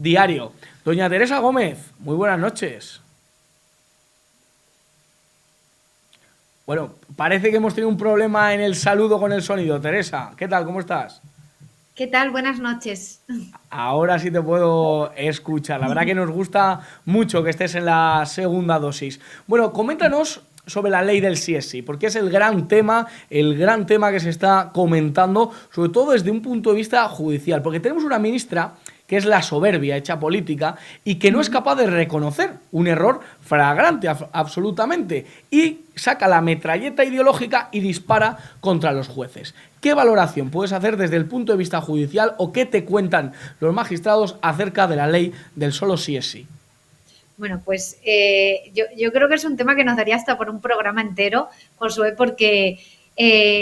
diario. Doña Teresa Gómez, muy buenas noches. Bueno, parece que hemos tenido un problema en el saludo con el sonido. Teresa, ¿qué tal? ¿Cómo estás? ¿Qué tal? Buenas noches. Ahora sí te puedo escuchar. La verdad que nos gusta mucho que estés en la segunda dosis. Bueno, coméntanos sobre la ley del sí es sí, porque es el gran tema que se está comentando, sobre todo desde un punto de vista judicial, porque tenemos una ministra que es la soberbia hecha política y que no es capaz de reconocer un error flagrante absolutamente y saca la metralleta ideológica y dispara contra los jueces. ¿Qué valoración puedes hacer desde el punto de vista judicial o qué te cuentan los magistrados acerca de la ley del solo sí es sí? Bueno, pues yo creo que es un tema que nos daría hasta por un programa entero, Josué, porque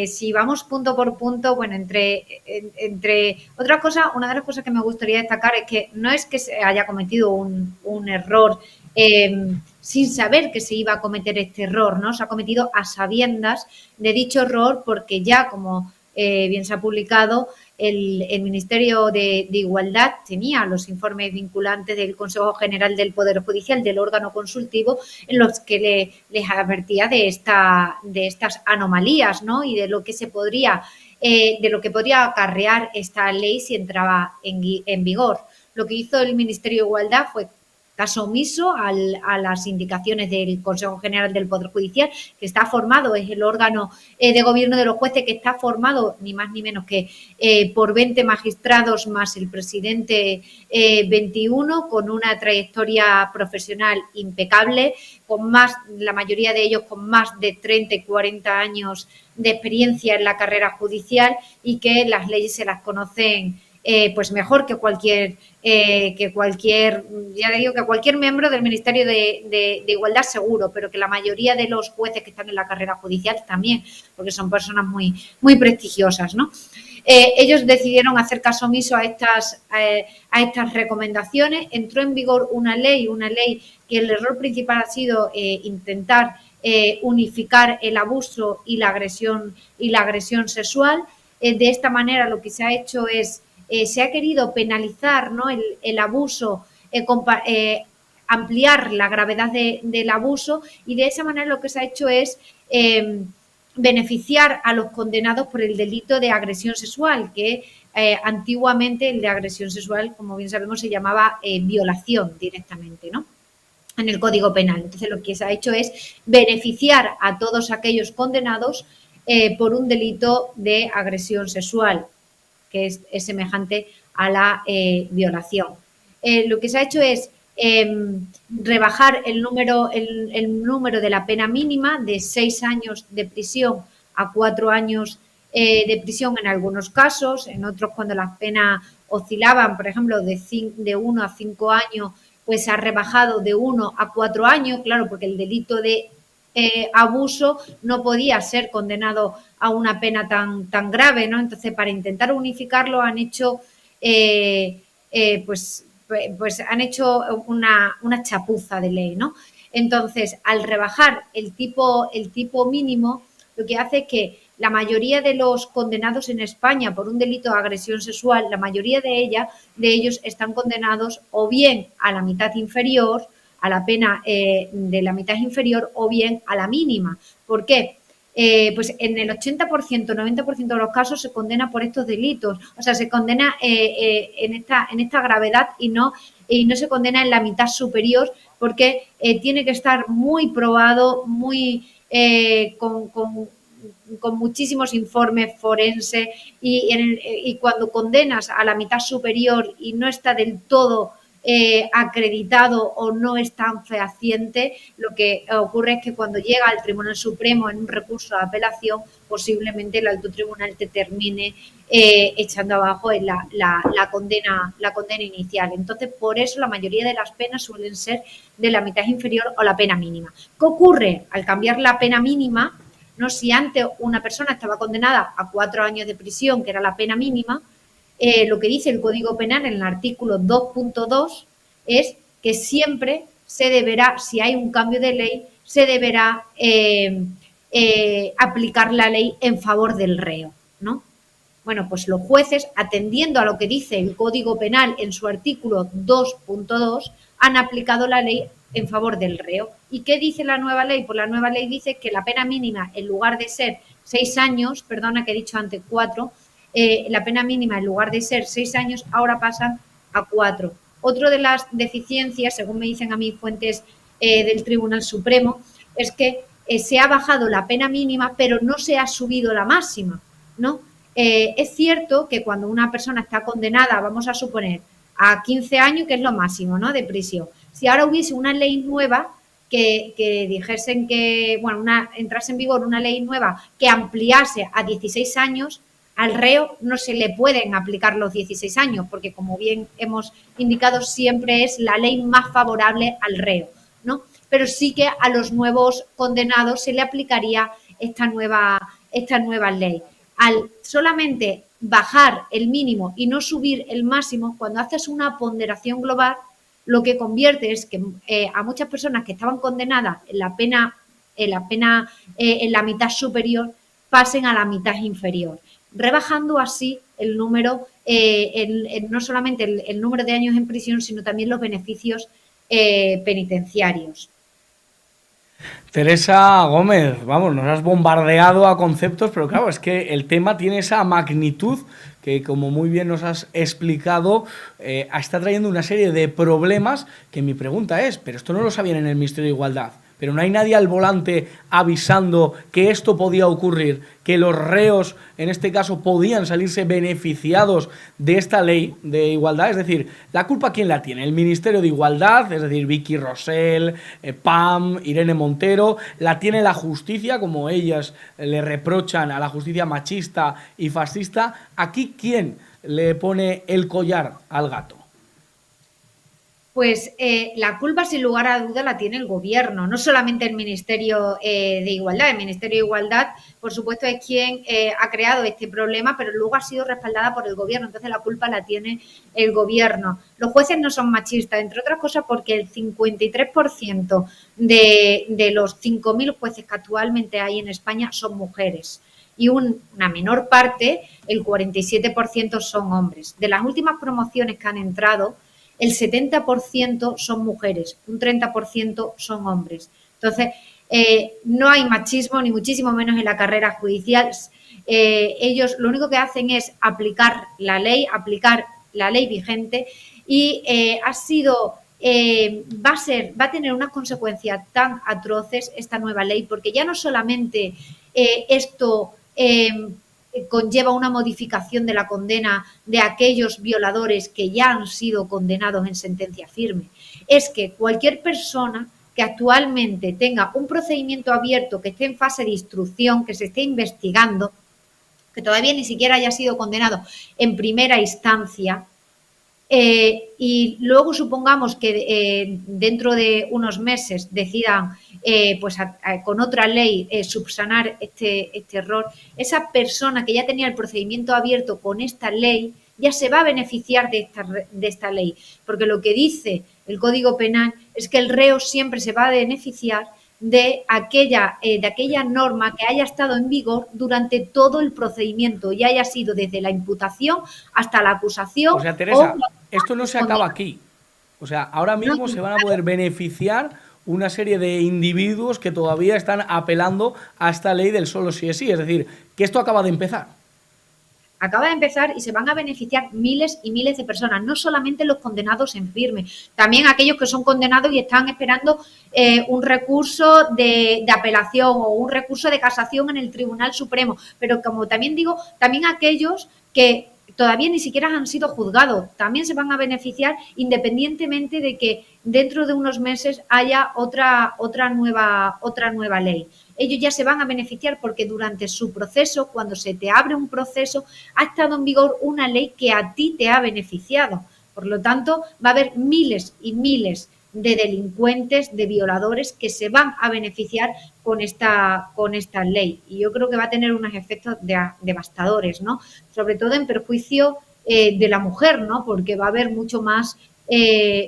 si vamos punto por punto, bueno, entre otras cosas, una de las cosas que me gustaría destacar es que no es que se haya cometido un error sin saber que se iba a cometer este error, ¿no? Se ha cometido a sabiendas de dicho error porque ya, como bien se ha publicado, el Ministerio de Igualdad tenía los informes vinculantes del Consejo General del Poder Judicial, del órgano consultivo, en los que les advertía de estas anomalías, ¿no? Y de lo que se podría, de lo que podría acarrear esta ley si entraba en vigor. Lo que hizo el Ministerio de Igualdad fue caso omiso a las indicaciones del Consejo General del Poder Judicial, que está formado, es el órgano de gobierno de los jueces que está formado ni más ni menos que por 20 magistrados más el presidente 21, con una trayectoria profesional impecable, con más, la mayoría de ellos con más de 30 y 40 años de experiencia en la carrera judicial y que las leyes se las conocen pues mejor que cualquier, ya digo, que cualquier miembro del Ministerio de Igualdad seguro, pero que la mayoría de los jueces que están en la carrera judicial también, porque son personas muy prestigiosas, ¿no? Ellos decidieron hacer caso omiso a estas recomendaciones. Entró en vigor una ley que el error principal ha sido intentar unificar el abuso y la agresión sexual. De esta manera lo que se ha hecho es se ha querido penalizar, ¿no? el abuso, ampliar la gravedad del abuso y de esa manera lo que se ha hecho es beneficiar a los condenados por el delito de agresión sexual, que antiguamente el de agresión sexual, como bien sabemos, se llamaba violación directamente, ¿no? En el Código Penal. Entonces, lo que se ha hecho es beneficiar a todos aquellos condenados por un delito de agresión sexual, que es semejante a la violación. Lo que se ha hecho es rebajar el número de la pena mínima de 6 años de prisión a 4 años de prisión en algunos casos, en otros cuando las penas oscilaban, por ejemplo, de 1 a 5 años, pues se ha rebajado de 1 a 4 años, claro, porque el delito de abuso no podía ser condenado a una pena tan grave, ¿no? Entonces, para intentar unificarlo han hecho, pues han hecho una chapuza de ley, ¿no? Entonces, al rebajar el tipo mínimo, lo que hace es que la mayoría de los condenados en España por un delito de agresión sexual, la mayoría de ellos están condenados o bien a la mitad inferior, a la pena de la mitad inferior o bien a la mínima. ¿Por qué? Pues en el 80%, 90% de los casos se condena por estos delitos, o sea, se condena en esta gravedad y no se condena en la mitad superior porque tiene que estar muy probado, con muchísimos informes forenses y cuando condenas a la mitad superior y no está del todo acreditado o no es tan fehaciente, lo que ocurre es que cuando llega al Tribunal Supremo en un recurso de apelación, posiblemente el alto tribunal te termine echando abajo la condena inicial. Entonces, por eso la mayoría de las penas suelen ser de la mitad inferior o la pena mínima. ¿Qué ocurre? Al cambiar la pena mínima, no, si antes una persona estaba condenada a 4 años de prisión, que era la pena mínima, lo que dice el Código Penal en el artículo 2.2 es que siempre se deberá, si hay un cambio de ley, se deberá aplicar la ley en favor del reo, ¿no? Bueno, pues los jueces, atendiendo a lo que dice el Código Penal en su artículo 2.2, han aplicado la ley en favor del reo. ¿Y qué dice la nueva ley? Pues la nueva ley dice que la pena mínima, en lugar de ser 6 años, perdona que he dicho antes 4, la pena mínima, en lugar de ser 6 años, ahora pasan a 4. Otra de las deficiencias, según me dicen a mí fuentes del Tribunal Supremo, es que se ha bajado la pena mínima, pero no se ha subido la máxima, ¿no? Es cierto que cuando una persona está condenada, vamos a suponer, a 15 años, que es lo máximo, ¿no?, de prisión, si ahora hubiese una ley nueva que dijesen que, bueno, entrase en vigor una ley nueva que ampliase a 16 años, al reo no se le pueden aplicar los 16 años, porque como bien hemos indicado, siempre es la ley más favorable al reo, ¿no? Pero sí que a los nuevos condenados se le aplicaría esta nueva ley. Al solamente bajar el mínimo y no subir el máximo, cuando haces una ponderación global, lo que convierte es que a muchas personas que estaban condenadas en la mitad superior pasen a la mitad inferior, rebajando así el número, no solamente el número de años en prisión, sino también los beneficios penitenciarios. Teresa Gómez, vamos, nos has bombardeado a conceptos, pero claro, es que el tema tiene esa magnitud que, como muy bien nos has explicado, está trayendo una serie de problemas que mi pregunta es, pero esto no lo sabían en el Ministerio de Igualdad, pero no hay nadie al volante avisando que esto podía ocurrir, que los reos, en este caso, podían salirse beneficiados de esta ley de igualdad. Es decir, ¿la culpa quién la tiene? El Ministerio de Igualdad, es decir, Vicky Rosell, Pam, Irene Montero, la tiene la justicia, como ellas le reprochan a la justicia machista y fascista. ¿Aquí quién le pone el collar al gato? Pues la culpa, sin lugar a duda, la tiene el Gobierno, no solamente el Ministerio de Igualdad. El Ministerio de Igualdad, por supuesto, es quien ha creado este problema, pero luego ha sido respaldada por el Gobierno, entonces la culpa la tiene el Gobierno. Los jueces no son machistas, entre otras cosas porque el 53% de los 5.000 jueces que actualmente hay en España son mujeres. Y una menor parte, el 47%, son hombres. De las últimas promociones que han entrado, el 70% son mujeres, un 30% son hombres. Entonces, no hay machismo, ni muchísimo menos en la carrera judicial. Ellos lo único que hacen es aplicar la ley vigente y va a tener unas consecuencias tan atroces esta nueva ley, porque ya no solamente esto conlleva una modificación de la condena de aquellos violadores que ya han sido condenados en sentencia firme. Es que cualquier persona que actualmente tenga un procedimiento abierto, que esté en fase de instrucción, que se esté investigando, que todavía ni siquiera haya sido condenado en primera instancia, y luego supongamos que dentro de unos meses decidan con otra ley subsanar este error, esa persona que ya tenía el procedimiento abierto con esta ley ya se va a beneficiar de esta ley, porque lo que dice el Código Penal es que el reo siempre se va a beneficiar de aquella norma que haya estado en vigor durante todo el procedimiento y haya sido desde la imputación hasta la acusación. O sea, Teresa, esto no se acaba aquí. O sea, ahora mismo se van a poder beneficiar una serie de individuos que todavía están apelando a esta ley del solo sí es sí. Es decir, que esto acaba de empezar. Acaba de empezar y se van a beneficiar miles y miles de personas, no solamente los condenados en firme, también aquellos que son condenados y están esperando un recurso de apelación o un recurso de casación en el Tribunal Supremo, pero como también digo, también aquellos que todavía ni siquiera han sido juzgados, también se van a beneficiar independientemente de que dentro de unos meses haya otra nueva ley. Ellos ya se van a beneficiar porque durante su proceso, cuando se te abre un proceso, ha estado en vigor una ley que a ti te ha beneficiado. Por lo tanto, va a haber miles y miles de delincuentes, de violadores que se van a beneficiar con esta ley. Y yo creo que va a tener unos efectos devastadores, ¿no? Sobre todo en perjuicio de la mujer, ¿no? Porque va a haber mucho más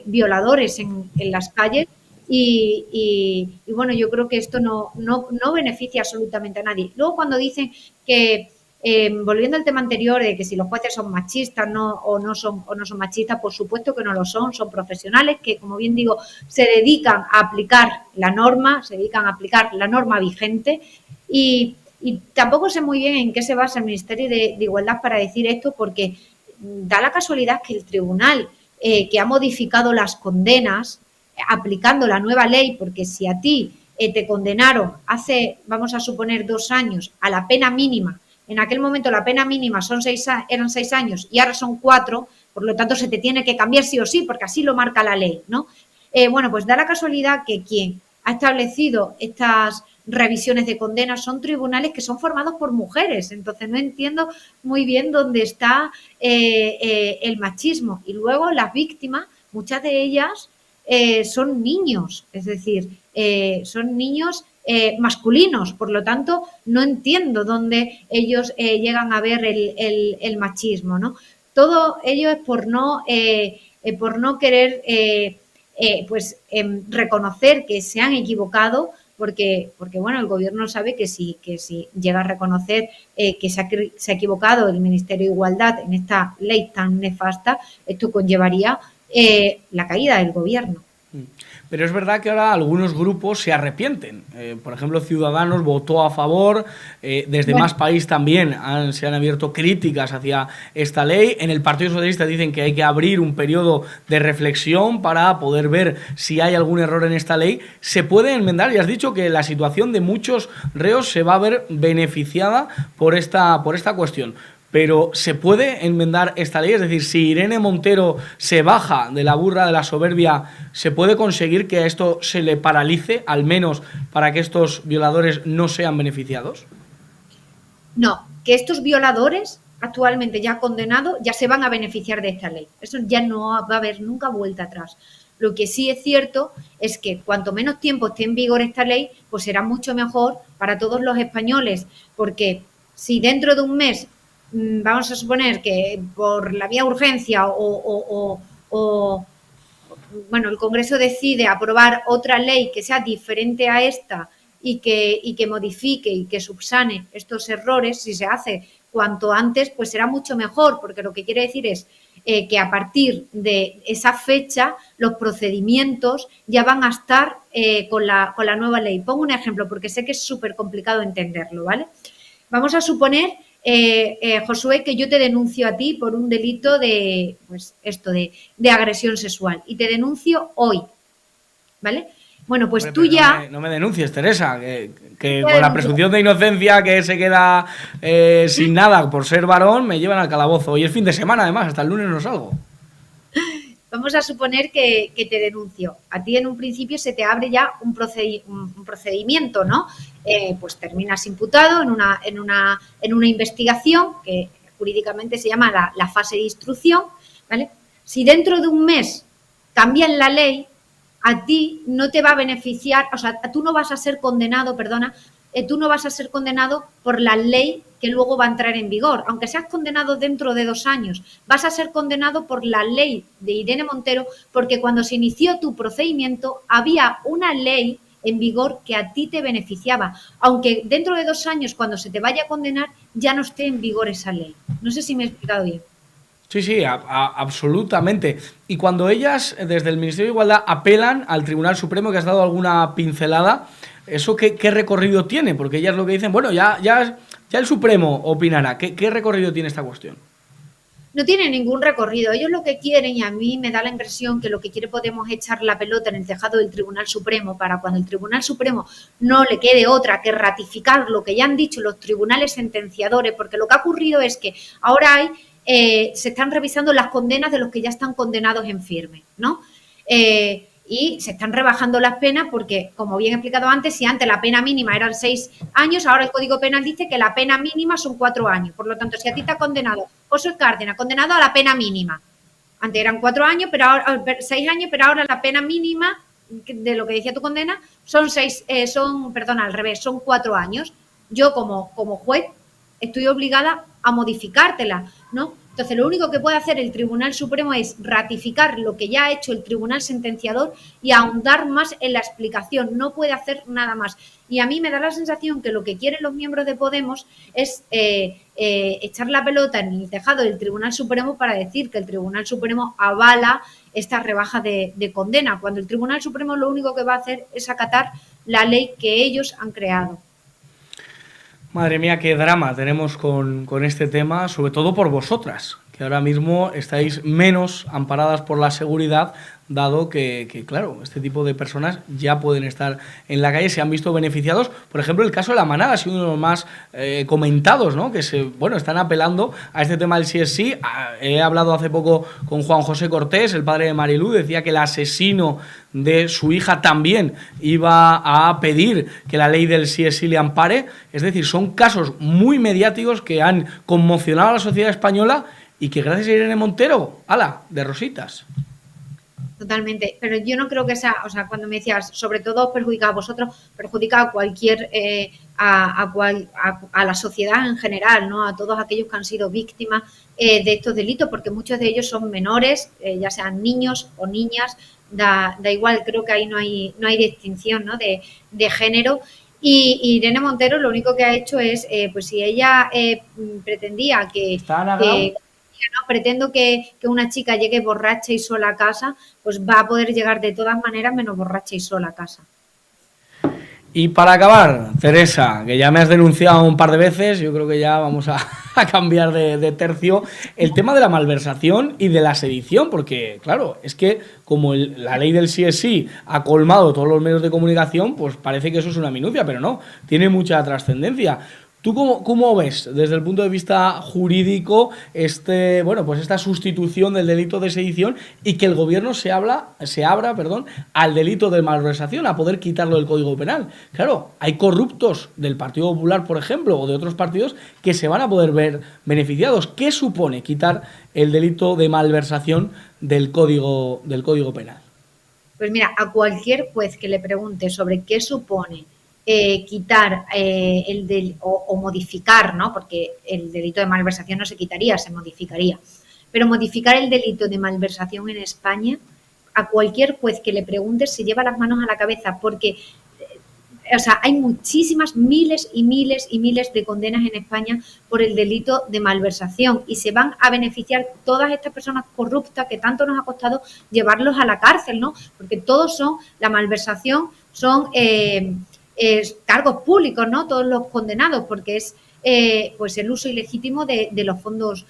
violadores en las calles. Y bueno, yo creo que esto no beneficia absolutamente a nadie. Luego, cuando dicen que volviendo al tema anterior de que si los jueces son machistas o no son machistas, por supuesto que no lo son profesionales que, como bien digo, se dedican a aplicar la norma, vigente y tampoco sé muy bien en qué se basa el Ministerio de Igualdad para decir esto, porque da la casualidad que el tribunal que ha modificado las condenas aplicando la nueva ley, porque si a ti te condenaron hace, vamos a suponer, 2 años a la pena mínima, en aquel momento la pena mínima eran 6 años y ahora son 4, por lo tanto se te tiene que cambiar sí o sí, porque así lo marca la ley, ¿no? Bueno, pues da la casualidad que quien ha establecido estas revisiones de condenas son tribunales que son formados por mujeres, entonces no entiendo muy bien dónde está el machismo. Y luego las víctimas, muchas de ellas son niños, es decir, son niños masculinos, por lo tanto no entiendo dónde ellos llegan a ver el machismo, ¿no? Todo ello es por no querer reconocer que se han equivocado, porque bueno, el gobierno sabe que si llega a reconocer que se ha equivocado el Ministerio de Igualdad en esta ley tan nefasta, esto conllevaría la caída del gobierno. Pero es verdad que ahora algunos grupos se arrepienten. Por ejemplo, Ciudadanos votó a favor, desde Más País también se han abierto críticas hacia esta ley. En el Partido Socialista dicen que hay que abrir un periodo de reflexión para poder ver si hay algún error en esta ley. Se puede enmendar, y has dicho que la situación de muchos reos se va a ver beneficiada por esta cuestión. Pero ¿se puede enmendar esta ley? Es decir, si Irene Montero se baja de la burra de la soberbia, ¿se puede conseguir que a esto se le paralice, al menos para que estos violadores no sean beneficiados? No, que estos violadores actualmente ya condenados ya se van a beneficiar de esta ley. Eso ya no va a haber nunca vuelta atrás. Lo que sí es cierto es que cuanto menos tiempo esté en vigor esta ley, pues será mucho mejor para todos los españoles, porque si dentro de un mes vamos a suponer que por la vía urgencia bueno, el Congreso decide aprobar otra ley que sea diferente a esta y que modifique y que subsane estos errores, si se hace cuanto antes, pues será mucho mejor, porque lo que quiere decir es que a partir de esa fecha los procedimientos ya van a estar con la nueva ley. Pongo un ejemplo porque sé que es súper complicado entenderlo, ¿vale? Vamos a suponer Josué, que yo te denuncio a ti por un delito de agresión sexual y te denuncio hoy, ¿vale? Bueno, pues tú ya... No me denuncies, Teresa, que con la presunción de inocencia que se queda sin nada por ser varón, me llevan al calabozo. Hoy es fin de semana, además, hasta el lunes no salgo. Vamos a suponer que te denuncio. A ti en un principio se te abre ya un procedimiento, ¿no? Pues terminas imputado en una investigación que jurídicamente se llama la fase de instrucción, ¿vale? Si dentro de un mes cambian la ley, a ti no te va a beneficiar, o sea, tú no vas a ser condenado, tú no vas a ser condenado por la ley que luego va a entrar en vigor. Aunque seas condenado dentro de 2 años, vas a ser condenado por la ley de Irene Montero, porque cuando se inició tu procedimiento había una ley en vigor que a ti te beneficiaba, aunque dentro de 2 años, cuando se te vaya a condenar, ya no esté en vigor esa ley. No sé si me he explicado bien. Sí, absolutamente. Y cuando ellas, desde el Ministerio de Igualdad, apelan al Tribunal Supremo, que has dado alguna pincelada, ¿eso qué recorrido tiene? Porque ellas lo que dicen, bueno, ya el Supremo opinará. ¿Qué recorrido tiene esta cuestión? No tiene ningún recorrido. Ellos lo que quieren, y a mí me da la impresión que lo que quiere Podemos es echar la pelota en el tejado del Tribunal Supremo para cuando el Tribunal Supremo no le quede otra que ratificar lo que ya han dicho los tribunales sentenciadores, porque lo que ha ocurrido es que ahora se están revisando las condenas de los que ya están condenados en firme, ¿no? Y se están rebajando las penas porque, como bien he explicado antes, si antes la pena mínima eran 6 años, ahora el Código Penal dice que la pena mínima son 4 años. Por lo tanto, si a ti te ha condenado José Cárdenas, condenado a la pena mínima, antes eran 4 años, pero ahora 6 años, pero ahora la pena mínima de lo que decía tu condena son 4 años. Yo como juez estoy obligada a modificártela, ¿no? Entonces, lo único que puede hacer el Tribunal Supremo es ratificar lo que ya ha hecho el Tribunal Sentenciador y ahondar más en la explicación. No puede hacer nada más. Y a mí me da la sensación que lo que quieren los miembros de Podemos es echar la pelota en el tejado del Tribunal Supremo para decir que el Tribunal Supremo avala esta rebaja de condena, cuando el Tribunal Supremo lo único que va a hacer es acatar la ley que ellos han creado. Madre mía, qué drama tenemos con este tema, sobre todo por vosotras, que ahora mismo estáis menos amparadas por la seguridad, dado que, claro, este tipo de personas ya pueden estar en la calle, se han visto beneficiados. Por ejemplo, el caso de La Manada ha sido uno de los más comentados, ¿no? Que están apelando a este tema del sí. He hablado hace poco con Juan José Cortés, el padre de Marilú, decía que el asesino de su hija también iba a pedir que la ley del sí le ampare. Es decir, son casos muy mediáticos que han conmocionado a la sociedad española y que gracias a Irene Montero, ¡hala!, de rositas. Totalmente, pero yo no creo que sea, o sea, cuando me decías, sobre todo perjudica a vosotros, perjudica a cualquier, a la sociedad en general, ¿no? A todos aquellos que han sido víctimas de estos delitos, porque muchos de ellos son menores, ya sean niños o niñas, da igual, creo que ahí no hay distinción, ¿no? de género. Y Irene Montero lo único que ha hecho es, pues si ella pretendía que no pretendo que una chica llegue borracha y sola a casa, pues va a poder llegar de todas maneras menos borracha y sola a casa. Y para acabar, Teresa, que ya me has denunciado un par de veces, yo creo que ya vamos a cambiar de tercio, el tema de la malversación y de la sedición, porque claro, es que como la ley del sí es sí ha colmado todos los medios de comunicación, pues parece que eso es una minucia, pero no, tiene mucha trascendencia. ¿Tú cómo ves desde el punto de vista jurídico esta sustitución del delito de sedición y que el gobierno se abra al delito de malversación, a poder quitarlo del Código Penal? Claro, hay corruptos del Partido Popular, por ejemplo, o de otros partidos que se van a poder ver beneficiados. ¿Qué supone quitar el delito de malversación del Código Penal? Pues mira, a cualquier juez que le pregunte sobre qué supone quitar o modificar, ¿no? Porque el delito de malversación no se quitaría, se modificaría. Pero modificar el delito de malversación en España, a cualquier juez que le pregunte se lleva las manos a la cabeza, porque hay muchísimas, miles y miles y miles de condenas en España por el delito de malversación y se van a beneficiar todas estas personas corruptas que tanto nos ha costado llevarlos a la cárcel, ¿no? Porque todos la malversación son cargos públicos, ¿no? Todos los condenados, porque es pues el uso ilegítimo de los fondos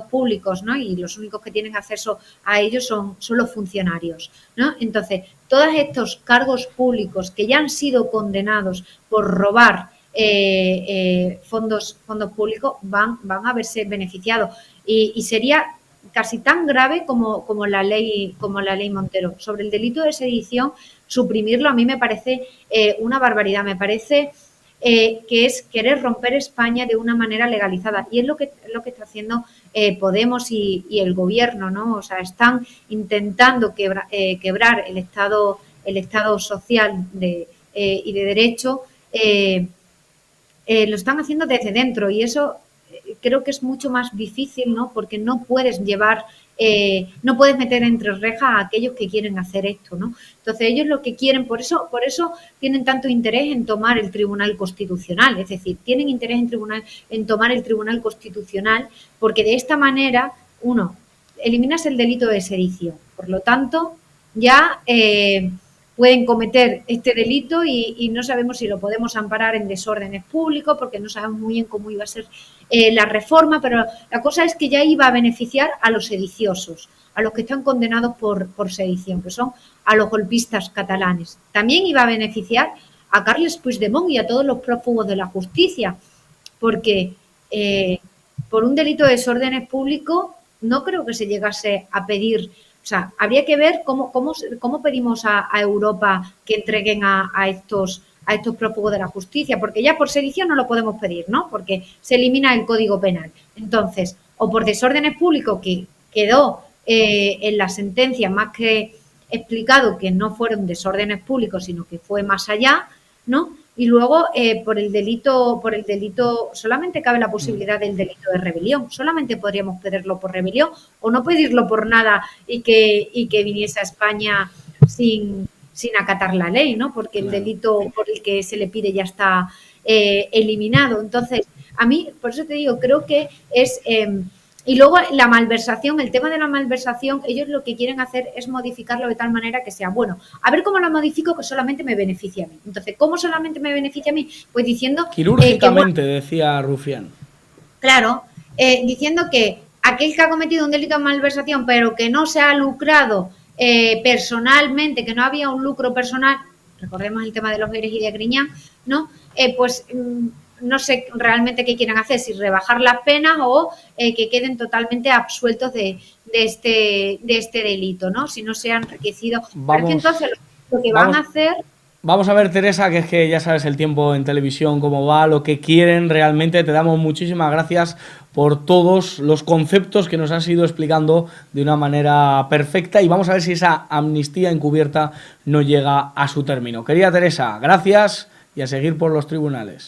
públicos, ¿no? Y los únicos que tienen acceso a ellos son los funcionarios, ¿no? Entonces, todos estos cargos públicos que ya han sido condenados por robar fondos públicos van a verse beneficiados y sería casi tan grave como la ley Montero. Sobre el delito de sedición, suprimirlo a mí me parece una barbaridad, me parece que es querer romper España de una manera legalizada y es lo que está haciendo Podemos y el gobierno, ¿no? O sea, están intentando quebrar el Estado social y de derecho, lo están haciendo desde dentro y eso creo que es mucho más difícil, ¿no? Porque no puedes meter entre rejas a aquellos que quieren hacer esto, ¿no? Entonces ellos lo que quieren, por eso tienen tanto interés en tomar el Tribunal Constitucional, es decir, tienen interés en tomar el Tribunal Constitucional porque de esta manera, eliminas el delito de sedición, por lo tanto, ya pueden cometer este delito y no sabemos si lo podemos amparar en desórdenes públicos porque no sabemos muy bien cómo iba a ser la reforma, pero la cosa es que ya iba a beneficiar a los sediciosos, a los que están condenados por sedición, que son a los golpistas catalanes. También iba a beneficiar a Carles Puigdemont y a todos los prófugos de la justicia, porque por un delito de desórdenes públicos no creo que se llegase a pedir. O sea, habría que ver cómo pedimos a Europa que entreguen a estos prófugos de la justicia, porque ya por sedición no lo podemos pedir, ¿no? Porque se elimina el Código Penal. Entonces, o por desórdenes públicos, que quedó en la sentencia más que explicado que no fueron desórdenes públicos, sino que fue más allá, ¿no? Y luego, por el delito, solamente cabe la posibilidad del delito de rebelión. Solamente podríamos pedirlo por rebelión o no pedirlo por nada y que viniese a España sin acatar la ley, ¿no? Porque el delito por el que se le pide ya está eliminado. Entonces, a mí, por eso te digo, creo que es... y luego la malversación, el tema de la malversación, ellos lo que quieren hacer es modificarlo de tal manera que sea, bueno, a ver cómo lo modifico que solamente me beneficia a mí. Entonces, ¿cómo solamente me beneficia a mí? Pues diciendo... Quirúrgicamente, decía Rufián. Claro, diciendo que aquel que ha cometido un delito de malversación, pero que no se ha lucrado personalmente, que no había un lucro personal, recordemos el tema de los Eres y de Griñán, ¿no? Pues no sé realmente qué quieren hacer, si rebajar las penas o que queden totalmente absueltos de este delito, ¿no? Si no se han enriquecido. Pero es que entonces lo que van a hacer... Vamos a ver, Teresa, que es que ya sabes el tiempo en televisión, cómo va, lo que quieren realmente. Te damos muchísimas gracias por todos los conceptos que nos has ido explicando de una manera perfecta y vamos a ver si esa amnistía encubierta no llega a su término. Querida Teresa, gracias y a seguir por los tribunales.